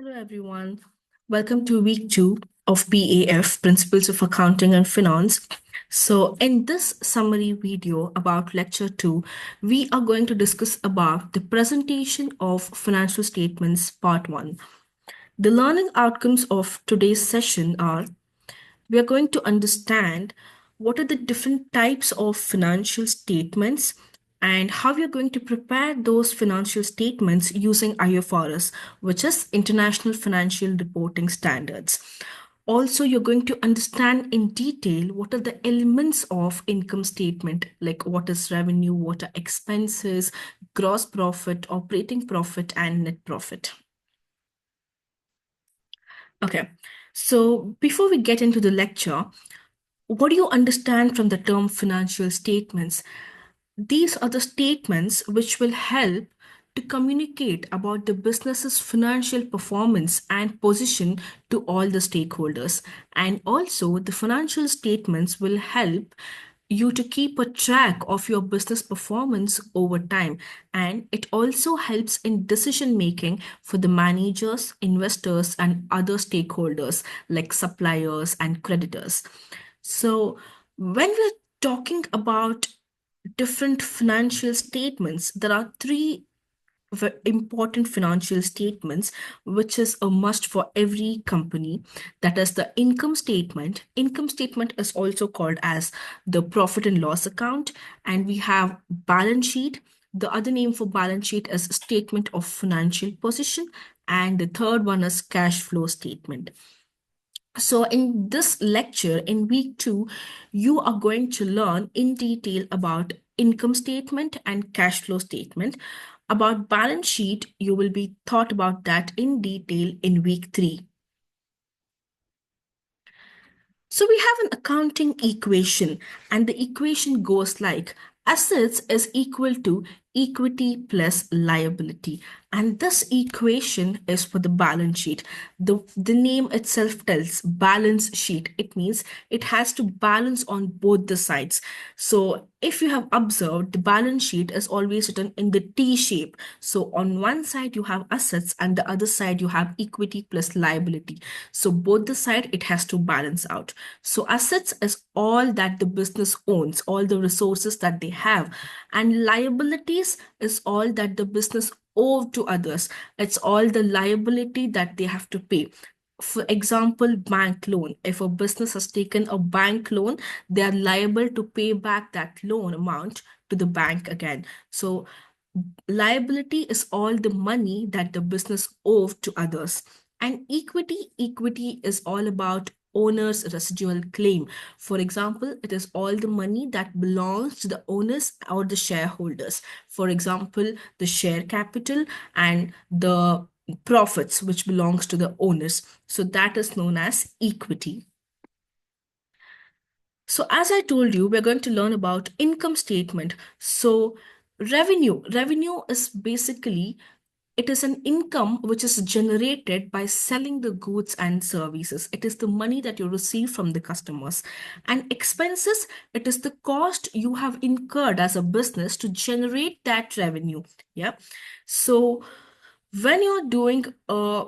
Hello, everyone. Welcome to week two of PAF, Principles of Accounting and Finance. So, in this summary video about lecture two, we are going to discuss about the presentation of financial statements, part one. The learning outcomes of today's session are we are going to understand what are the different types of financial statements and how we are going to prepare those financial statements using IFRS, which is International Financial Reporting Standards. Also, you're going to understand in detail what are the elements of income statement, like what is revenue, what are expenses, gross profit, operating profit, and net profit. Okay, so before we get into the lecture, what do you understand from the term financial statements? These are the statements which will help to communicate about the business's financial performance and position to all the stakeholders. And also, the financial statements will help you to keep a track of your business performance over time. And it also helps in decision making for the managers, investors, and other stakeholders like suppliers and creditors. So, when we're talking about different financial statements, there are three important financial statements, which is a must for every company. That is the income statement. Income statement is also called as the profit and loss account, and we have balance sheet. The other name for balance sheet is statement of financial position, and the third one is cash flow statement. So, in this lecture, in week two, you are going to learn in detail about income statement and cash flow statement. About balance sheet, you will be taught about that in detail in week three. So we have an accounting equation, and the equation goes like assets is equal to equity plus liability. And this equation is for the balance sheet. The name itself tells balance sheet. It means it has to balance on both the sides. So if you have observed, the balance sheet is always written in the T shape. So on one side you have assets and the other side you have equity plus liability. So both the side it has to balance out. So assets is all that the business owns, all the resources that they have, and liabilities is all that the business owe to others. It's all the liability that they have to pay. For example, bank loan. If a business has taken a bank loan, they are liable to pay back that loan amount to the bank again. So liability is all the money that the business owes to others. And equity is all about owner's residual claim. For example, it is all the money that belongs to the owners or the shareholders. For example, the share capital and the profits which belongs to the owners. So that is known as equity. So as I told you, we're going to learn about income statement. So revenue is basically it is an income which is generated by selling the goods and services. It is the money that you receive from the customers. And expenses, it is the cost you have incurred as a business to generate that revenue. Yeah. So when you're doing a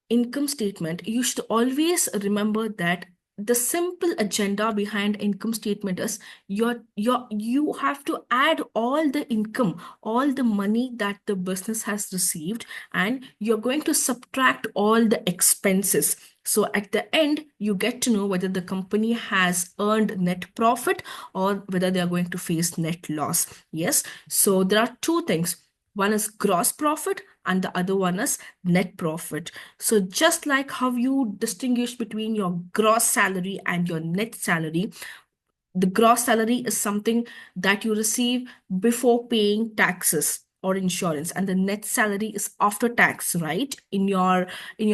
income statement, you should always remember that the simple agenda behind income statement is you have to add all the income, all the money that the business has received, and you're going to subtract all the expenses. So at the end, you get to know whether the company has earned net profit or whether they are going to face net loss. Yes. So there are two things. One is gross profit and the other one is net profit. So just like how you distinguish between your gross salary and your net salary, the gross salary is something that you receive before paying taxes or insurance, and the net salary is after tax, right? In your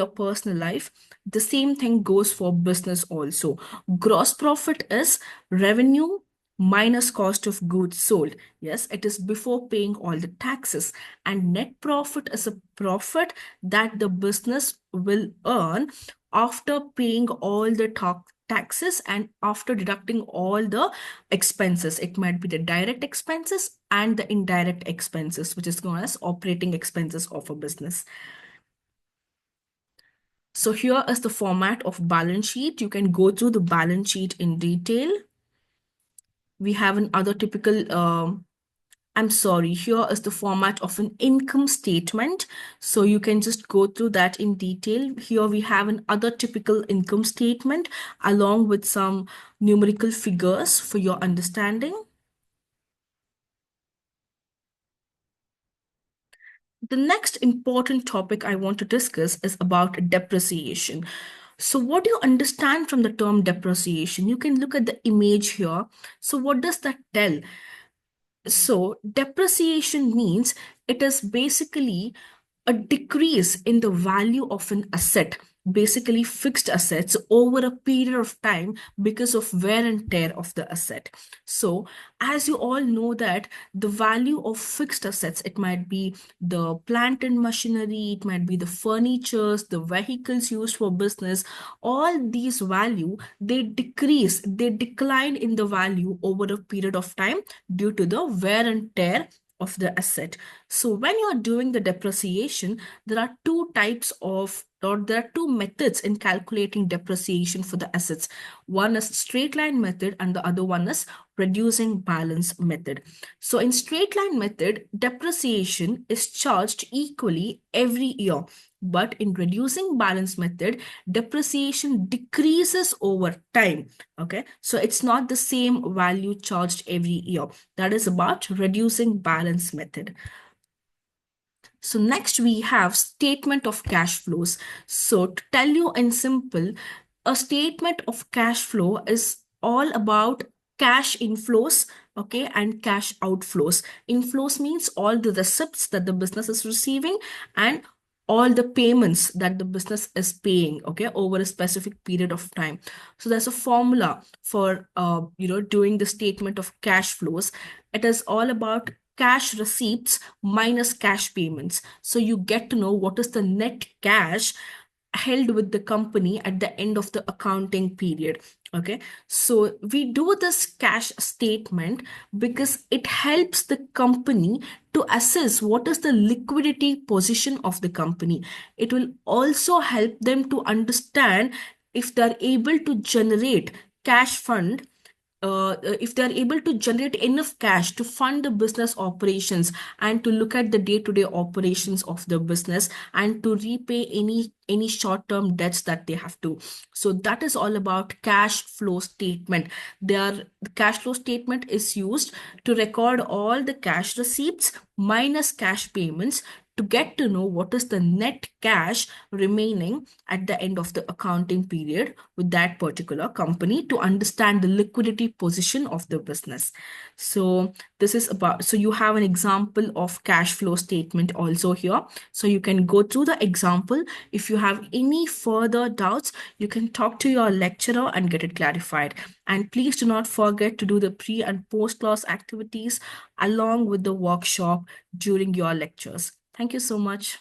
personal life, the same thing goes for business also. Gross profit is revenue minus cost of goods sold. Yes, it is before paying all the taxes. And net profit is a profit that the business will earn after paying all the taxes and after deducting all the expenses. It might be the direct expenses and the indirect expenses, which is known as operating expenses of a business. So here is the format of balance sheet. You can go through the balance sheet in detail. We have another typical, I'm sorry, here is the format of an income statement. So you can just go through that in detail. Here we have an other typical income statement along with some numerical figures for your understanding. The next important topic I want to discuss is about depreciation. So, what do you understand from the term depreciation? You can look at the image here. So, what does that tell? So, depreciation means it is basically a decrease in the value of an asset, basically fixed assets over a period of time because of wear and tear of the asset. So, as you all know that the value of fixed assets, it might be the plant and machinery, it might be the furnitures, the vehicles used for business, all these value, they decrease, they decline in the value over a period of time due to the wear and tear of the asset. So when you're doing the depreciation, there are two types of, or there are two methods in calculating depreciation for the assets. One is straight line method and the other one is reducing balance method. So in straight line method, depreciation is charged equally every year. But in reducing balance method, depreciation decreases over time. Okay, so it's not the same value charged every year. That is about reducing balance method. So next we have statement of cash flows. So to tell you in simple, a statement of cash flow is all about cash inflows, okay, and cash outflows. Inflows means all the receipts that the business is receiving and all the payments that the business is paying, okay, over a specific period of time. So there's a formula for doing the statement of cash flows. It is all about cash receipts minus cash payments. So you get to know what is the net cash held with the company at the end of the accounting period. Okay, so we do this cash statement because it helps the company to assess what is the liquidity position of the company. It will also help them to understand if they're able to generate cash fund, if they're able to generate enough cash to fund the business operations and to look at the day-to-day operations of the business and to repay any short-term debts that they have to. So that is all about cash flow statement. The cash flow statement is used to record all the cash receipts minus cash payments to get to know what is the net cash remaining at the end of the accounting period with that particular company to understand the liquidity position of the business. So this is about, so you have an example of cash flow statement also here. So you can go through the example. If you have any further doubts, you can talk to your lecturer and get it clarified. And please do not forget to do the pre and post class activities along with the workshop during your lectures. Thank you so much.